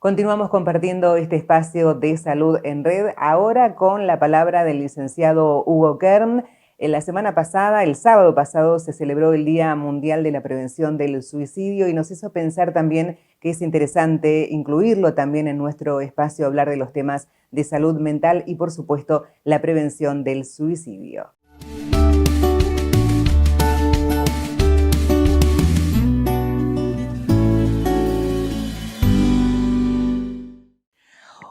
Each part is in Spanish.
Continuamos compartiendo este espacio de salud en red, ahora con la palabra del licenciado Hugo Kern. En la semana pasada, el sábado pasado, se celebró el Día Mundial de la Prevención del Suicidio y nos hizo pensar también que es interesante incluirlo también en nuestro espacio, hablar de los temas de salud mental y, por supuesto, la prevención del suicidio.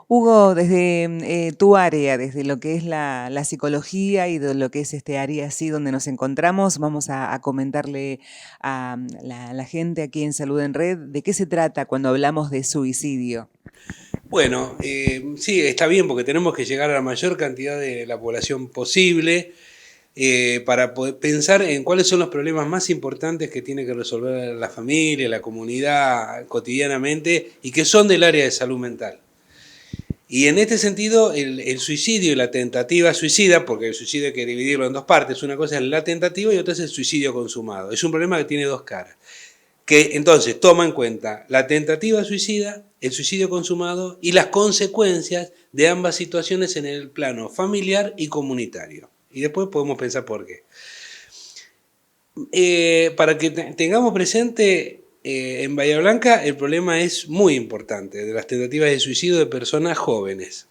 Hugo, desde tu área, desde lo que es la psicología y de lo que es este área así donde nos encontramos, vamos a comentarle a la gente aquí en Salud en Red de qué se trata cuando hablamos de suicidio. Bueno, sí, está bien porque tenemos que llegar a la mayor cantidad de la población posible para poder pensar en cuáles son los problemas más importantes que tiene que resolver la familia, la comunidad cotidianamente y que son del área de salud mental. Y en este sentido, el suicidio y la tentativa suicida, porque el suicidio hay que dividirlo en dos partes, una cosa es la tentativa y otra es el suicidio consumado. Es un problema que tiene dos caras. Que entonces toma en cuenta la tentativa suicida, el suicidio consumado y las consecuencias de ambas situaciones en el plano familiar y comunitario. Y después podemos pensar por qué. Para que tengamos presente, en Bahía Blanca el problema es muy importante de las tentativas de suicidio de personas jóvenes.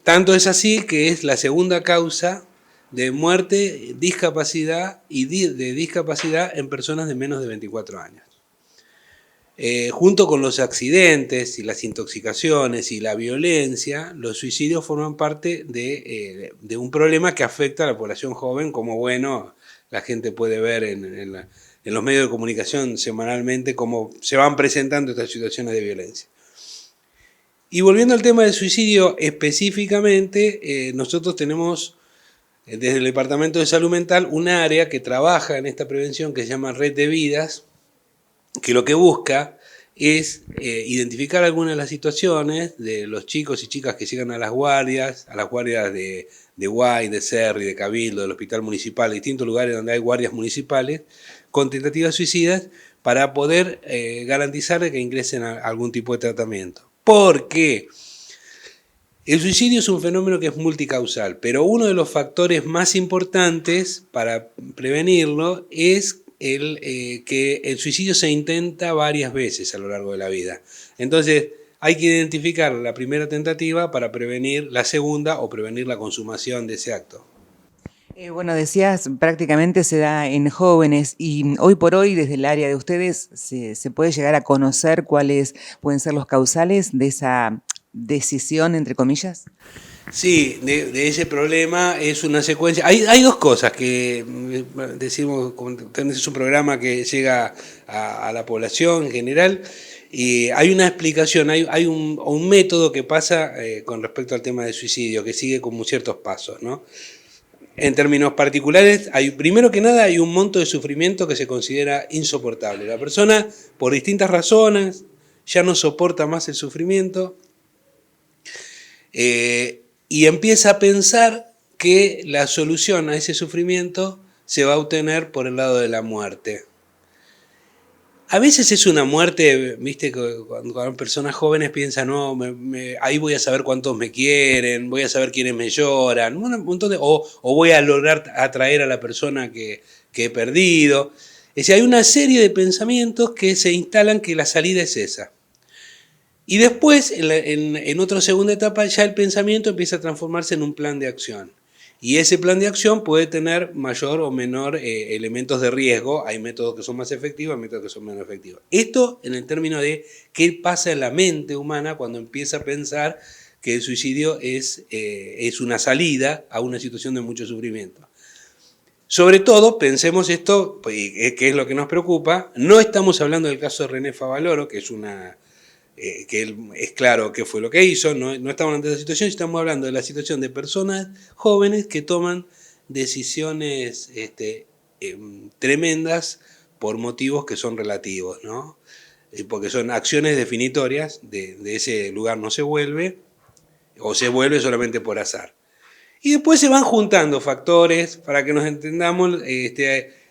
Tanto es así que es la segunda causa de muerte, discapacidad y de discapacidad en personas de menos de 24 años. Junto con los accidentes y las intoxicaciones y la violencia, los suicidios forman parte de un problema que afecta a la población joven, como bueno, la gente puede ver en los medios de comunicación semanalmente cómo se van presentando estas situaciones de violencia. Y volviendo al tema del suicidio específicamente, nosotros tenemos desde el Departamento de Salud Mental un área que trabaja en esta prevención que se llama Red de Vidas, que lo que busca es identificar algunas de las situaciones de los chicos y chicas que llegan a las guardias de Guay, de Cerri, de Cabildo, del Hospital Municipal, de distintos lugares donde hay guardias municipales, con tentativas suicidas, para poder garantizar que ingresen a algún tipo de tratamiento. Porque el suicidio es un fenómeno que es multicausal, pero uno de los factores más importantes para prevenirlo es que el suicidio se intenta varias veces a lo largo de la vida. Entonces, hay que identificar la primera tentativa para prevenir la segunda o prevenir la consumación de ese acto. Bueno, decías, prácticamente se da en jóvenes y hoy por hoy desde el área de ustedes se puede llegar a conocer cuáles pueden ser los causales de esa decisión, entre comillas. Sí, de ese problema es una secuencia. Hay dos cosas que decimos, es un programa que llega a la población en general, y hay una explicación, hay un método que pasa con respecto al tema del suicidio, que sigue con ciertos pasos, ¿no? En términos particulares, primero que nada hay un monto de sufrimiento que se considera insoportable. La persona, por distintas razones, ya no soporta más el sufrimiento, y empieza a pensar que la solución a ese sufrimiento se va a obtener por el lado de la muerte. A veces es una muerte, viste, cuando personas jóvenes piensan, no, ahí voy a saber cuántos me quieren, voy a saber quiénes me lloran, un montón o voy a lograr atraer a la persona que he perdido. Es decir, hay una serie de pensamientos que se instalan que la salida es esa. Y después, en otra segunda etapa, ya el pensamiento empieza a transformarse en un plan de acción. Y ese plan de acción puede tener mayor o menor elementos de riesgo. Hay métodos que son más efectivos, hay métodos que son menos efectivos. Esto en el término de qué pasa en la mente humana cuando empieza a pensar que el suicidio es una salida a una situación de mucho sufrimiento. Sobre todo, pensemos esto, que es lo que nos preocupa, no estamos hablando del caso de René Favaloro, que es que él es claro qué fue lo que hizo, no estamos hablando de esa situación, estamos hablando de la situación de personas jóvenes que toman decisiones tremendas por motivos que son relativos, ¿no? Porque son acciones definitorias, de ese lugar no se vuelve, o se vuelve solamente por azar. Y después se van juntando factores, para que nos entendamos,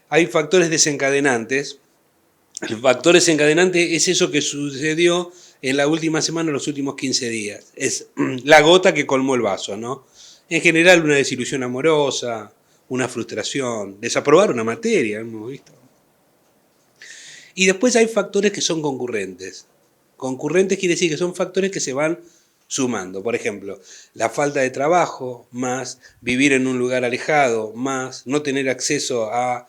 hay factores desencadenantes. El factor desencadenante es eso que sucedió en la última semana, en los últimos 15 días. Es la gota que colmó el vaso, ¿no? En general, una desilusión amorosa, una frustración, desaprobar una materia, hemos visto. Y después hay factores que son concurrentes. Concurrentes quiere decir que son factores que se van sumando. Por ejemplo, la falta de trabajo, más vivir en un lugar alejado, más no tener acceso a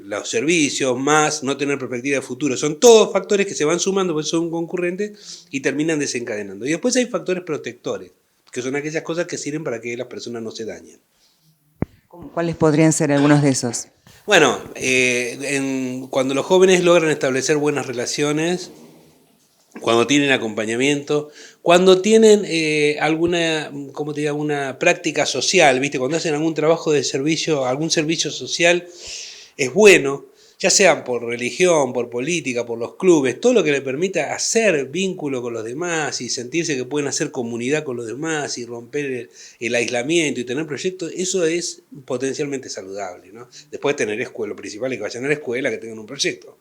los servicios, más no tener perspectiva de futuro. Son todos factores que se van sumando porque son concurrentes y terminan desencadenando. Y después hay factores protectores, que son aquellas cosas que sirven para que las personas no se dañen. ¿Cuáles podrían ser algunos de esos? Bueno, cuando los jóvenes logran establecer buenas relaciones, cuando tienen acompañamiento, cuando tienen alguna, ¿cómo te digo?, una práctica social, ¿viste? Cuando hacen algún trabajo de servicio, algún servicio social, es bueno, ya sea por religión, por política, por los clubes, todo lo que le permita hacer vínculo con los demás y sentirse que pueden hacer comunidad con los demás y romper el aislamiento y tener proyectos, eso es potencialmente saludable, ¿no? Después de tener escuela, lo principal es que vayan a la escuela, que tengan un proyecto.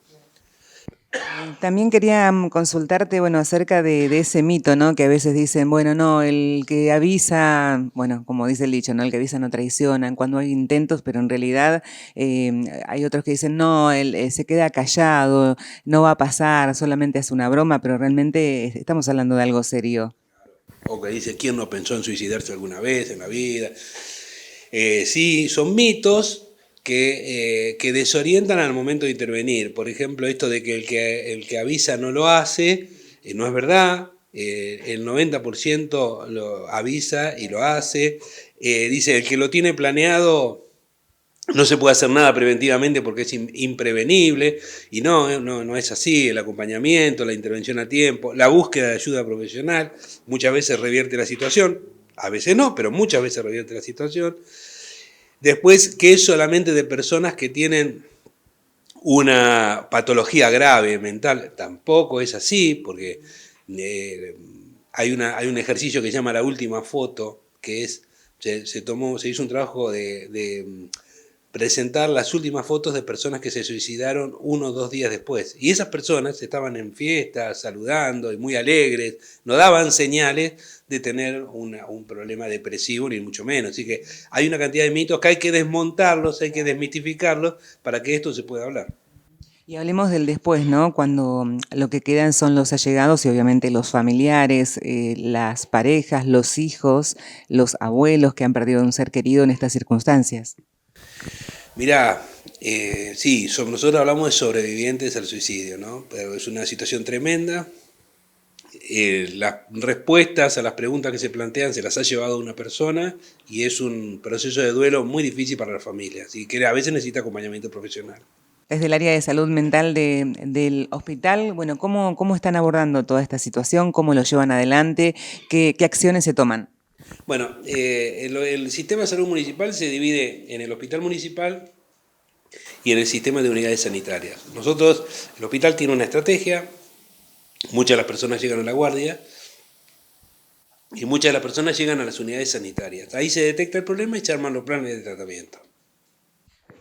También quería consultarte, bueno, acerca de ese mito, ¿no? Que a veces dicen, bueno, no, el que avisa, bueno, como dice el dicho, ¿no? El que avisa no traiciona, cuando hay intentos, pero en realidad hay otros que dicen, no, él se queda callado, no va a pasar, solamente hace una broma, pero realmente estamos hablando de algo serio. O que dice, ¿quién no pensó en suicidarse alguna vez en la vida? Sí, son mitos que desorientan al momento de intervenir. Por ejemplo, esto de que el que avisa no lo hace, no es verdad. El 90% lo avisa y lo hace. Dice, el que lo tiene planeado no se puede hacer nada preventivamente porque es imprevenible. Y no es así. El acompañamiento, la intervención a tiempo, la búsqueda de ayuda profesional, muchas veces revierte la situación. A veces no, pero muchas veces revierte la situación. Después, que es solamente de personas que tienen una patología grave mental, tampoco es así, porque hay un ejercicio que se llama la última foto, que es, se hizo un trabajo de presentar las últimas fotos de personas que se suicidaron 1 o 2 días después. Y esas personas estaban en fiestas, saludando y muy alegres, no daban señales de tener un problema depresivo, ni mucho menos. Así que hay una cantidad de mitos que hay que desmontarlos, hay que desmitificarlos para que esto se pueda hablar. Y hablemos del después, ¿no? Cuando lo que quedan son los allegados y obviamente los familiares, las parejas, los hijos, los abuelos que han perdido un ser querido en estas circunstancias. Mirá, sí, nosotros hablamos de sobrevivientes al suicidio, ¿no? Pero es una situación tremenda. Las respuestas a las preguntas que se plantean se las ha llevado una persona y es un proceso de duelo muy difícil para las familias y que a veces necesita acompañamiento profesional. Desde el área de salud mental del hospital, bueno, ¿cómo están abordando toda esta situación? ¿Cómo lo llevan adelante? ¿Qué acciones se toman? Bueno, el sistema de salud municipal se divide en el hospital municipal y en el sistema de unidades sanitarias. Nosotros, el hospital tiene una estrategia, muchas de las personas llegan a la guardia y muchas de las personas llegan a las unidades sanitarias. Ahí se detecta el problema y se arman los planes de tratamiento.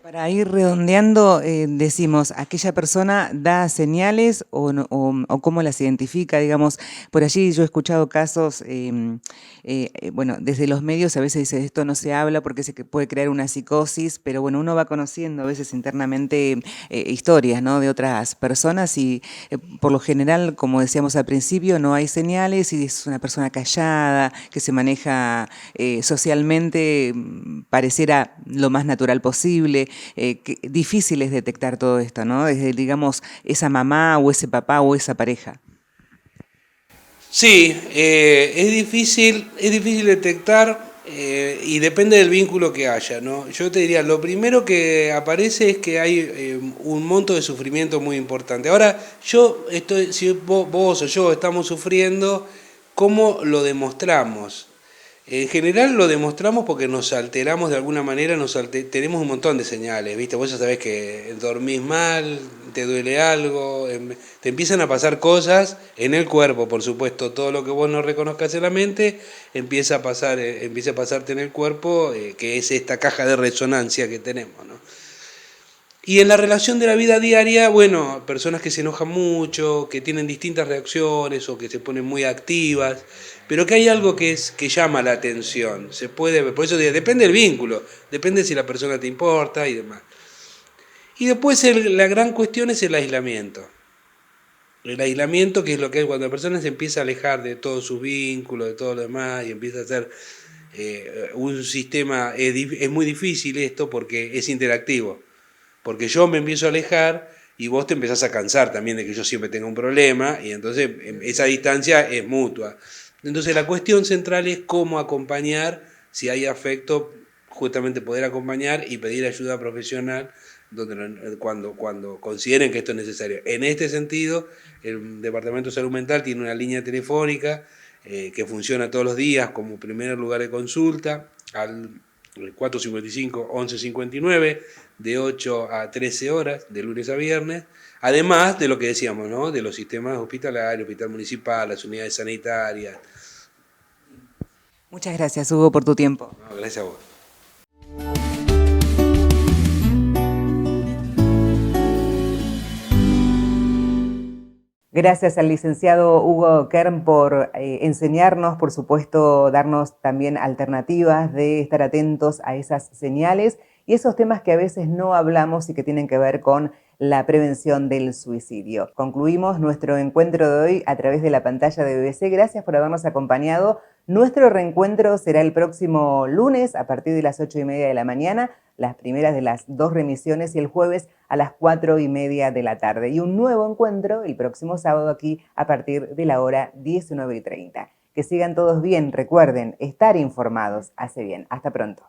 Para ir redondeando, decimos, ¿aquella persona da señales o cómo las identifica? Digamos, por allí yo he escuchado casos, bueno, desde los medios a veces dice esto no se habla porque se puede crear una psicosis, pero bueno, uno va conociendo a veces internamente historias, ¿no? De otras personas y por lo general, como decíamos al principio, no hay señales y es una persona callada, que se maneja socialmente, pareciera lo más natural posible. Difícil es detectar todo esto, ¿no? Desde, digamos, esa mamá o ese papá o esa pareja. Sí, es difícil detectar y depende del vínculo que haya, ¿no? Yo te diría, lo primero que aparece es que hay un monto de sufrimiento muy importante. Ahora, si vos o yo estamos sufriendo, ¿cómo lo demostramos? En general lo demostramos porque nos alteramos de alguna manera, tenemos un montón de señales, ¿viste? Vos ya sabés que dormís mal, te duele algo, te empiezan a pasar cosas en el cuerpo, por supuesto, todo lo que vos no reconozcas en la mente empieza a pasarte en el cuerpo, que es esta caja de resonancia que tenemos, ¿no? Y en la relación de la vida diaria, bueno, personas que se enojan mucho, que tienen distintas reacciones o que se ponen muy activas, pero que hay algo que llama la atención. Se puede ver, por eso depende del vínculo, depende si la persona te importa y demás. Y después la gran cuestión es el aislamiento. El aislamiento, que es lo que es cuando la persona se empieza a alejar de todos sus vínculos, de todo lo demás, y empieza a hacer un sistema, es muy difícil esto porque es interactivo. Porque yo me empiezo a alejar y vos te empezás a cansar también de que yo siempre tenga un problema, y entonces esa distancia es mutua. Entonces la cuestión central es cómo acompañar, si hay afecto, justamente poder acompañar y pedir ayuda profesional cuando consideren que esto es necesario. En este sentido, el Departamento de Salud Mental tiene una línea telefónica que funciona todos los días como primer lugar de consulta, al 455-1159, de 8 a 13 horas, de lunes a viernes, además de lo que decíamos, ¿no? De los sistemas hospitalarios, hospital municipal, las unidades sanitarias. Muchas gracias, Hugo, por tu tiempo. No, gracias a vos. Gracias al licenciado Hugo Kern por enseñarnos, por supuesto, darnos también alternativas de estar atentos a esas señales y esos temas que a veces no hablamos y que tienen que ver con la prevención del suicidio. Concluimos nuestro encuentro de hoy a través de la pantalla de BBC. Gracias por habernos acompañado. Nuestro reencuentro será el próximo lunes a partir de las 8:30 de la mañana, las primeras de las 2 remisiones, y el jueves a las 4:30 de la tarde. Y un nuevo encuentro el próximo sábado aquí a partir de la hora 19:30. Que sigan todos bien. Recuerden, estar informados hace bien. Hasta pronto.